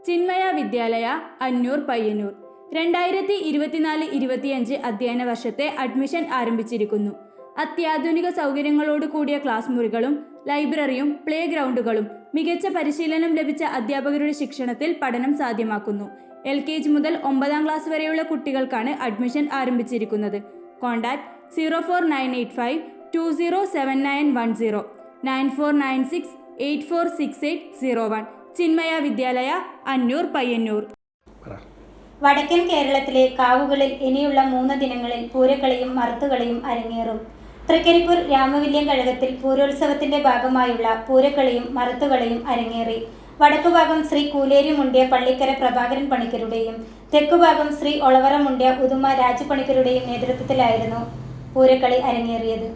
ചിന്മയ വിദ്യാലയ, അന്നൂർ, പയ്യന്നൂർ. 2024-25 അധ്യയന വർഷത്തെ അഡ്മിഷൻ ആരംഭിച്ചിരിക്കുന്നു. അത്യാധുനിക സൗകര്യങ്ങളോട് കൂടിയ ക്ലാസ് മുറികളും ലൈബ്രറിയും പ്ലേ ഗ്രൗണ്ടുകളും മികച്ച പരിശീലനം ലഭിച്ച അധ്യാപകരുടെ ശിക്ഷണത്തിൽ പഠനം സാധ്യമാക്കുന്നു. LKG മുതൽ 9ാം ക്ലാസ് വരെയുള്ള കുട്ടികൾക്കാണ് അഡ്മിഷൻ ആരംഭിച്ചിരിക്കുന്നത്. കോൺടാക്ട് 04985 207910 9496 846801. ചിന്മയ വിദ്യാലയ, അന്നൂർ, പയ്യന്നൂർ. വടക്കൻ കേരളത്തിലെ കാവുകളിൽ ഇനിയുള്ള 3 ദിനങ്ങളിൽ പൂരക്കളിയും മറുത്തുകളിയും അരങ്ങേറും. തൃക്കരിപ്പൂർ രാമവില്യം കഴകത്തിൽ പൂരോത്സവത്തിന്റെ ഭാഗമായുള്ള പൂരക്കളിയും മറുത്തുകളിയും അരങ്ങേറി. വടക്കുഭാഗം ശ്രീ കൂലേരി മുണ്ട്യ പള്ളിക്കര പ്രഭാകരൻ പണിക്കരുടെയും തെക്കുഭാഗം ശ്രീ ഒളവറ മുണ്ട്യ ഉദുമ രാജു പണിക്കരുടെയും നേതൃത്വത്തിലായിരുന്നു പൂരക്കളി അരങ്ങേറിയത്.